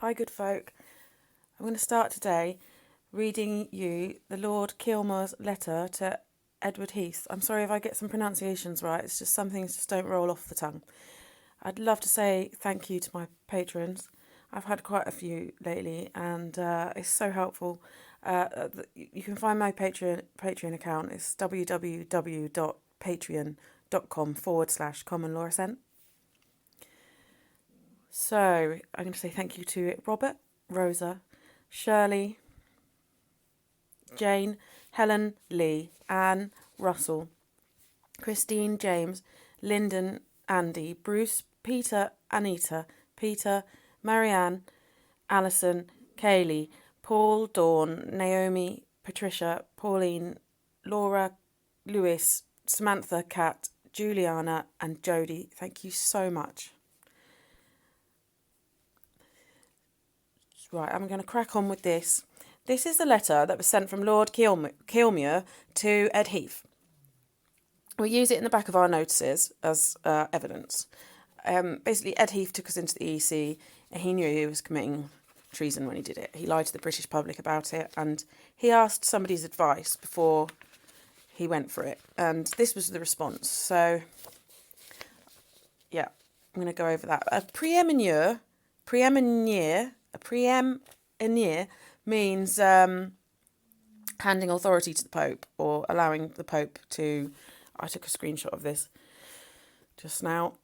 Hi, good folk. I'm going to start today reading you the Lord Kilmuirs letter to Ed Heath. I'm sorry if I get some pronunciations right, it's just some things just don't roll off the tongue. I'd love to say thank you to my patrons. I've had quite a few lately and it's so helpful. You can find my Patreon account. It's www.patreon.com/common law Assent. So I'm going to say thank you to Robert, Rosa, Shirley, Jane, Helen, Lee, Anne, Russell, Christine, James, Lyndon, Andy, Bruce, Peter, Anita, Peter, Marianne, Alison, Kaylee, Paul, Dawn, Naomi, Patricia, Pauline, Laura, Lewis, Samantha, Kat, Juliana and Jodie. Thank you so much. Right, I'm going to crack on with this. This is the letter that was sent from Lord Kilmuirs to Ed Heath. We use it in the back of our notices as evidence. Basically, Ed Heath took us into the EC and he knew he was committing treason when he did it. He lied to the British public about it and he asked somebody's advice before he went for it. And this was the response. So, yeah, I'm going to go over that. A preeminere means handing authority to the Pope or allowing the Pope to... I took a screenshot of this just now.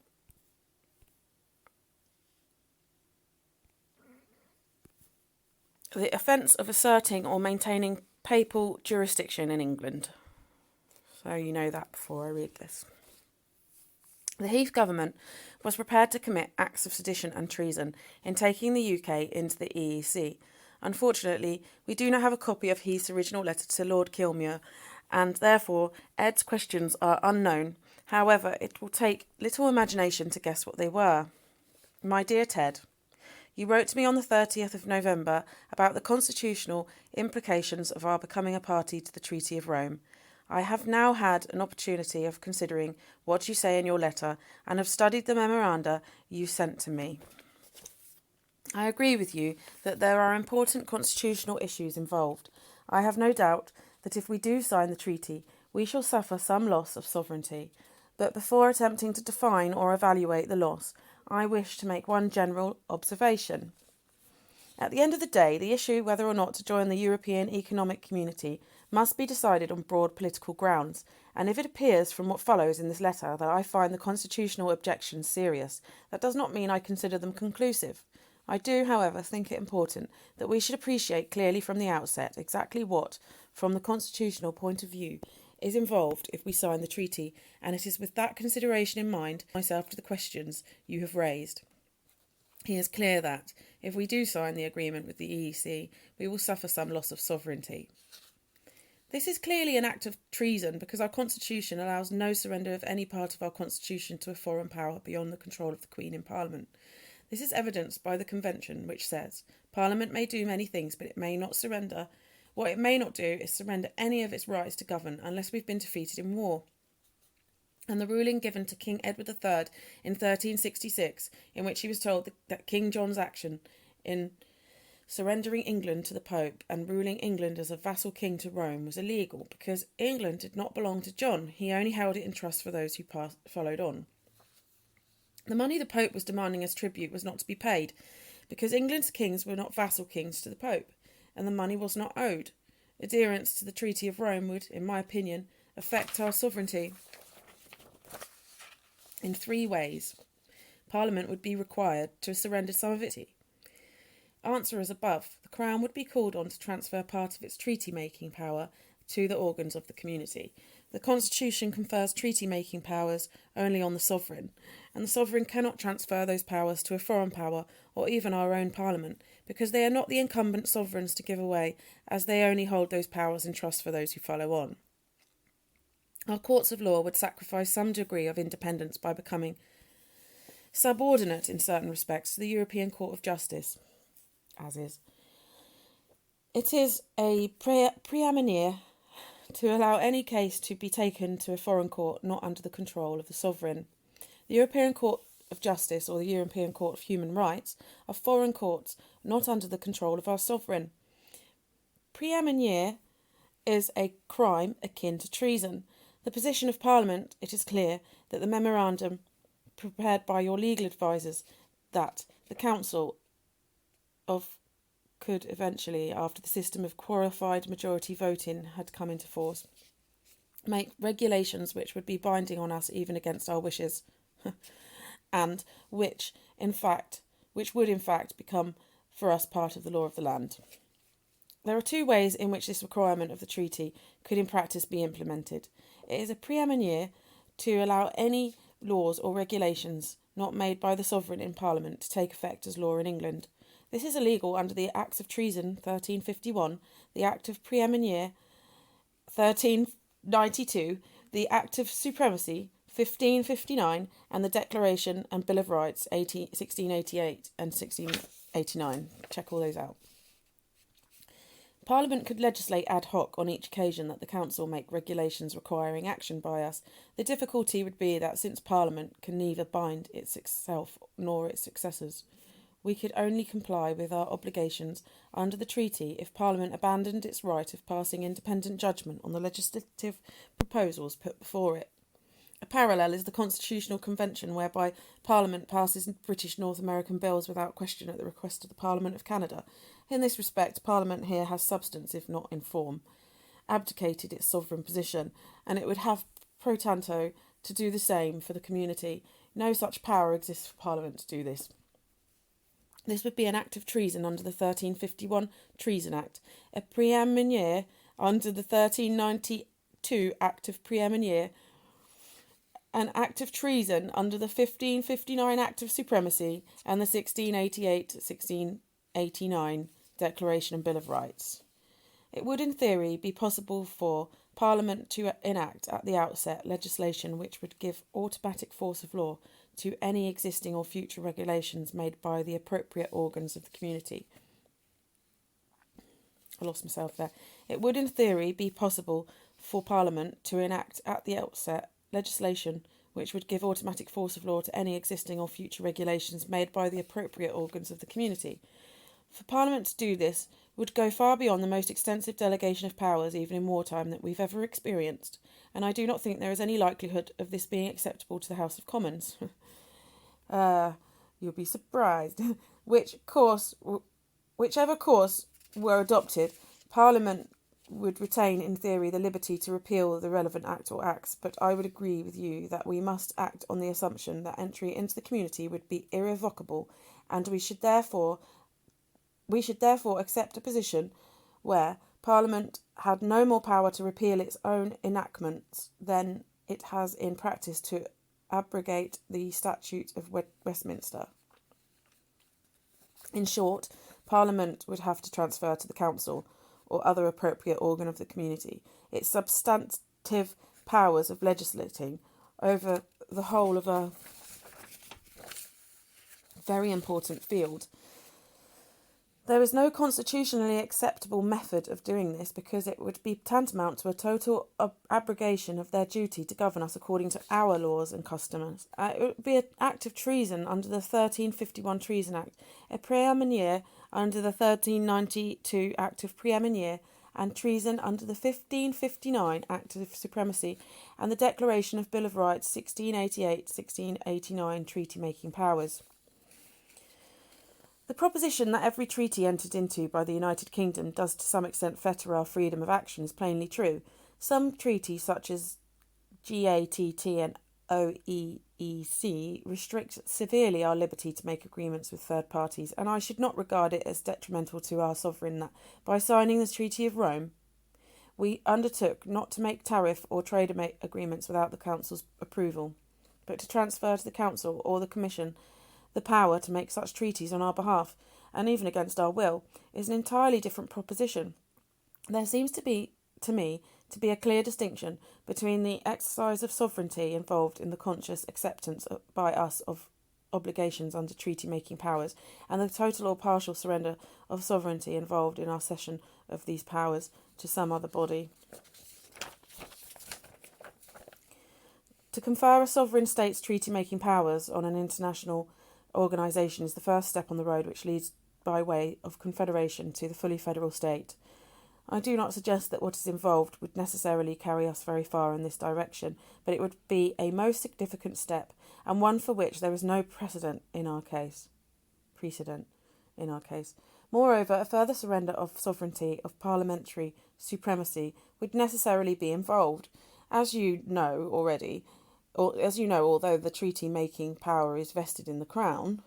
The offence of asserting or maintaining papal jurisdiction in England. So you know that before I read this. The Heath government was prepared to commit acts of sedition and treason in taking the UK into the EEC. Unfortunately, we do not have a copy of Heath's original letter to Lord Kilmuirs, and therefore Ed's questions are unknown. However, it will take little imagination to guess what they were. My dear Ted, you wrote to me on the 30th of November about the constitutional implications of our becoming a party to the Treaty of Rome. I have now had an opportunity of considering what you say in your letter and have studied the memoranda you sent to me. I agree with you that there are important constitutional issues involved. I have no doubt that if we do sign the treaty, we shall suffer some loss of sovereignty. But before attempting to define or evaluate the loss, I wish to make one general observation. At the end of the day, the issue whether or not to join the European Economic Community must be decided on broad political grounds, and if it appears from what follows in this letter that I find the constitutional objections serious, that does not mean I consider them conclusive. I do, however, think it important that we should appreciate clearly from the outset exactly what, from the constitutional point of view, is involved if we sign the treaty, and it is with that consideration in mind myself to the questions you have raised. It is clear that, if we do sign the agreement with the EEC, we will suffer some loss of sovereignty. This is clearly an act of treason because our constitution allows no surrender of any part of our constitution to a foreign power beyond the control of the Queen in Parliament. This is evidenced by the Convention, which says, Parliament may do many things, but it may not surrender. What it may not do is surrender any of its rights to govern unless we've been defeated in war. And the ruling given to King Edward III in 1366, in which he was told that King John's action in surrendering England to the Pope and ruling England as a vassal king to Rome was illegal because England did not belong to John. He only held it in trust for those who followed on. The money the Pope was demanding as tribute was not to be paid because England's kings were not vassal kings to the Pope, and the money was not owed. Adherence to the Treaty of Rome would, in my opinion, affect our sovereignty in three ways. Parliament would be required to surrender some of its answer as above. The Crown would be called on to transfer part of its treaty-making power to the organs of the community. The Constitution confers treaty-making powers only on the sovereign, and the sovereign cannot transfer those powers to a foreign power or even our own Parliament, because they are not the incumbent sovereigns to give away, as they only hold those powers in trust for those who follow on. Our courts of law would sacrifice some degree of independence by becoming subordinate in certain respects to the European Court of Justice, as is. It is a preeminere to allow any case to be taken to a foreign court not under the control of the sovereign. The European Court of Justice or the European Court of Human Rights are foreign courts not under the control of our sovereign. Prémunire is a crime akin to treason. The position of Parliament, it is clear that the memorandum prepared by your legal advisers that the Council could eventually, after the system of qualified majority voting had come into force, make regulations which would be binding on us even against our wishes, and which would in fact become for us part of the law of the land. There are two ways in which this requirement of the treaty could in practice be implemented. It is a prémunire to allow any laws or regulations not made by the sovereign in Parliament to take effect as law in England. This is illegal under the Acts of Treason 1351, the Act of Prémunire 1392, the Act of Supremacy 1559, and the Declaration and Bill of Rights 1688 and 1689. Check all those out. Parliament could legislate ad hoc on each occasion that the Council make regulations requiring action by us. The difficulty would be that since Parliament can neither bind itself nor its successors, we could only comply with our obligations under the treaty if Parliament abandoned its right of passing independent judgment on the legislative proposals put before it. A parallel is the Constitutional Convention, whereby Parliament passes British North American bills without question at the request of the Parliament of Canada. In this respect, Parliament here has substance, if not in form, abdicated its sovereign position, and it would have pro tanto to do the same for the community. No such power exists for Parliament to do this. This would be an act of treason under the 1351 Treason Act, a prémunire under the 1392 Act of Prémunire, an act of treason under the 1559 Act of Supremacy and the 1688-1689 Declaration and Bill of Rights. It would, in theory, be possible for Parliament to enact at the outset legislation which would give automatic force of law to any existing or future regulations made by the appropriate organs of the community. I lost myself there. It would, in theory, be possible for Parliament to enact at the outset legislation which would give automatic force of law to any existing or future regulations made by the appropriate organs of the community. For Parliament to do this would go far beyond the most extensive delegation of powers, even in wartime, that we've ever experienced, and I do not think there is any likelihood of this being acceptable to the House of Commons. You'll be surprised. Whichever course were adopted, Parliament would retain, in theory, the liberty to repeal the relevant act or acts, but I would agree with you that we must act on the assumption that entry into the community would be irrevocable, and we should therefore accept a position where Parliament had no more power to repeal its own enactments than it has in practice to abrogate the Statute of Westminster. In short, Parliament would have to transfer to the Council or other appropriate organ of the community its substantive powers of legislating over the whole of a very important field. There is no constitutionally acceptable method of doing this because it would be tantamount to a total abrogation of their duty to govern us according to our laws and customs. It would be an act of treason under the 1351 Treason Act, a prémunire under the 1392 Act of Prémunire, and treason under the 1559 Act of Supremacy and the Declaration of Bill of Rights 1688-1689 treaty-making powers. The proposition that every treaty entered into by the United Kingdom does to some extent fetter our freedom of action is plainly true. Some treaties, such as GATT and OEEC, restrict severely our liberty to make agreements with third parties, and I should not regard it as detrimental to our sovereign that, by signing the Treaty of Rome, we undertook not to make tariff or trade agreements without the Council's approval, but to transfer to the Council or the Commission the power to make such treaties on our behalf, and even against our will, is an entirely different proposition. There seems to me to be a clear distinction between the exercise of sovereignty involved in the conscious acceptance by us of obligations under treaty-making powers, and the total or partial surrender of sovereignty involved in our cession of these powers to some other body. To confer a sovereign state's treaty-making powers on an international organisation is the first step on the road which leads by way of confederation to the fully federal state. I do not suggest that what is involved would necessarily carry us very far in this direction, but it would be a most significant step, and one for which there is no precedent in our case. Moreover, a further surrender of sovereignty, of parliamentary supremacy, would necessarily be involved. As you know, although the treaty-making power is vested in the Crown,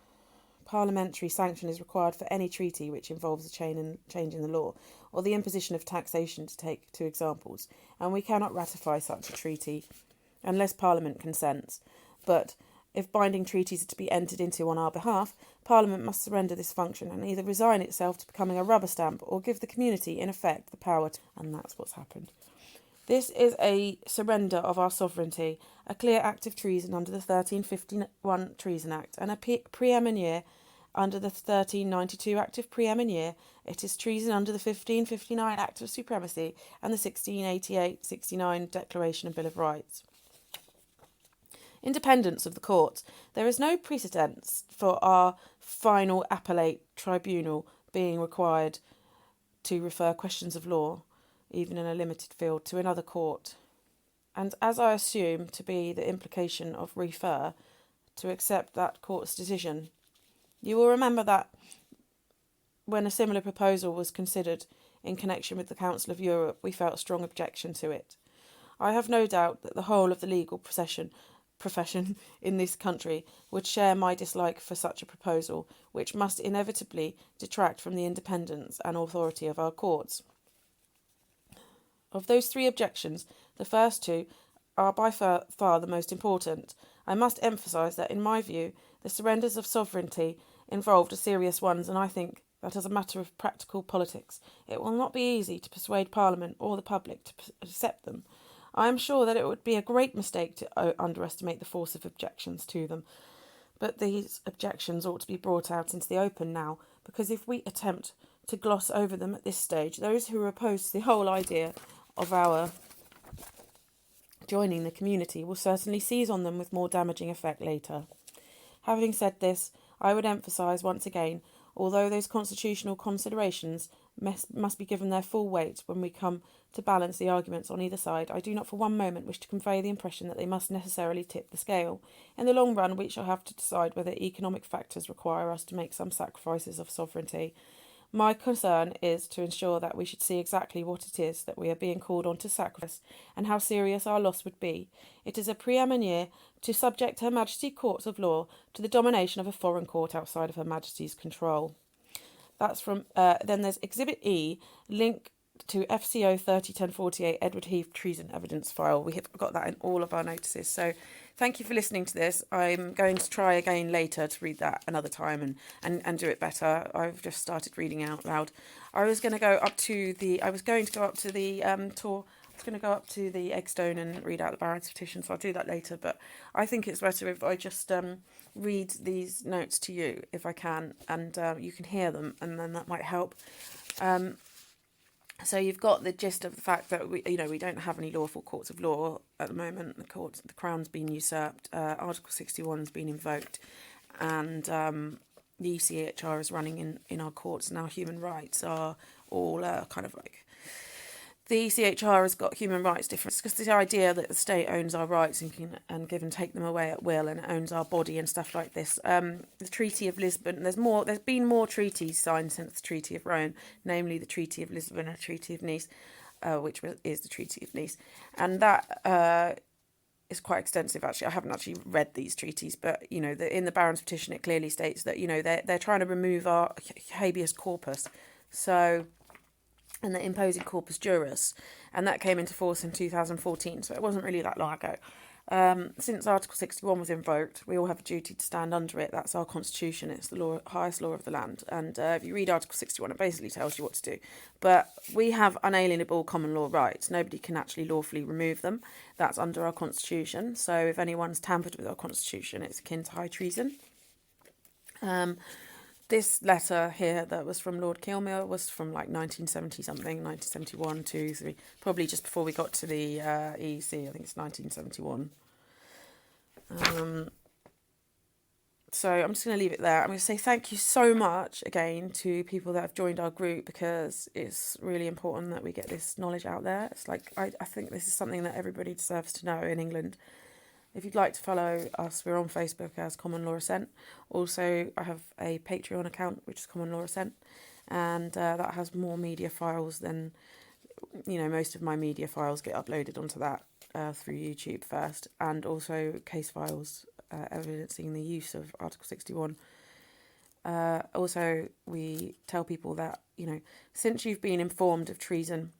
parliamentary sanction is required for any treaty which involves a change in the law, or the imposition of taxation, to take two examples, and we cannot ratify such a treaty unless Parliament consents. But if binding treaties are to be entered into on our behalf, Parliament must surrender this function and either resign itself to becoming a rubber stamp or give the community, in effect, the power to... And that's what's happened. This is a surrender of our sovereignty, a clear act of treason under the 1351 Treason Act, and a preeminere under the 1392 Act of Preeminere. It is treason under the 1559 Act of Supremacy and the 1688-69 Declaration and Bill of Rights. Independence of the courts. There is no precedence for our final appellate tribunal being required to refer questions of law, even in a limited field, to another court. And as I assume to be the implication of refer, to accept that court's decision. You will remember that when a similar proposal was considered in connection with the Council of Europe, we felt strong objection to it. I have no doubt that the whole of the legal profession in this country would share my dislike for such a proposal, which must inevitably detract from the independence and authority of our courts. Of those three objections, the first two are by far the most important. I must emphasise that, in my view, the surrenders of sovereignty involved are serious ones, and I think that as a matter of practical politics, it will not be easy to persuade Parliament or the public to accept them. I am sure that it would be a great mistake to underestimate the force of objections to them, but these objections ought to be brought out into the open now, because if we attempt to gloss over them at this stage, those who are opposed to the whole idea of our joining the community will certainly seize on them with more damaging effect later. Having said this, I would emphasise once again, although those constitutional considerations must be given their full weight when we come to balance the arguments on either side, I do not for one moment wish to convey the impression that they must necessarily tip the scale. In the long run, we shall have to decide whether economic factors require us to make some sacrifices of sovereignty. My concern is to ensure that we should see exactly what it is that we are being called on to sacrifice, and how serious our loss would be. It is a preeminere to subject Her Majesty's courts of law to the domination of a foreign court outside of Her Majesty's control. That's from, then there's Exhibit E, link to FCO 301048 Edward Heath treason evidence file. We have got that in all of our notices. So thank you for listening to this. I'm going to try again later to read that another time and do it better. I've just started reading out loud. I was going to go up to the Eggstone and read out the Baron's petition, so I'll do that later, but I think it's better if I just read these notes to you if I can, and you can hear them, and then that might help. So you've got the gist of the fact that we don't have any lawful courts of law at the moment. The Crown's been usurped. Article 61 has been invoked, and the ECHR is running in our courts now. Human rights are all kind of like... The ECHR has got human rights difference because the idea that the state owns our rights and can give and take them away at will, and it owns our body and stuff like this. The Treaty of Lisbon, there's been more treaties signed since the Treaty of Rome, namely the Treaty of Lisbon and the Treaty of Nice, which is the Treaty of Nice, and that is quite extensive. Actually, I haven't actually read these treaties, but in the Baron's petition it clearly states that they're trying to remove our habeas corpus, and they're imposing corpus juris, and that came into force in 2014, so it wasn't really that long ago. Since Article 61 was invoked, we all have a duty to stand under it. That's our constitution. It's the highest law of the land, and if you read Article 61, it basically tells you what to do. But we have unalienable common law rights. Nobody can actually lawfully remove them. That's under our constitution, so if anyone's tampered with our constitution, it's akin to high treason. This letter here that was from Lord Kilmuirs was from like 1970-something, 1971, 2, 3, probably just before we got to the EEC. I think it's 1971. So I'm just going to leave it there. I'm going to say thank you so much again to people that have joined our group, because it's really important that we get this knowledge out there. It's like, I think this is something that everybody deserves to know in England. If you'd like to follow us, we're on Facebook as Common Law Assent. Also, I have a Patreon account, which is Common Law Assent, and that has more media files than, most of my media files get uploaded onto that through YouTube first, and also case files evidencing the use of Article 61. Also, we tell people that, since you've been informed of treason,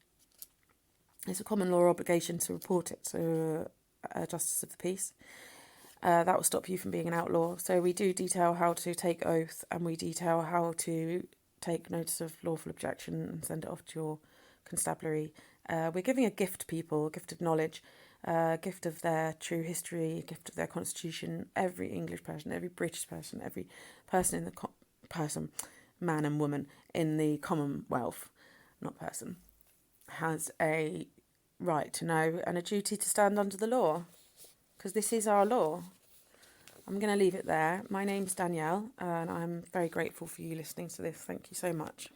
it's a common law obligation to report it to a Justice of the Peace. That will stop you from being an outlaw. So we do detail how to take oath, and we detail how to take notice of lawful objection and send it off to your constabulary. We're giving a gift to people, a gift of knowledge, a gift of their true history, a gift of their constitution. Every English person, every British person, every person in the man and woman in the Commonwealth, not person, has a right to know and a duty to stand under the law, because this is our law. I'm going to leave it there. My name's Danielle, and I'm very grateful for you listening to this. Thank you so much.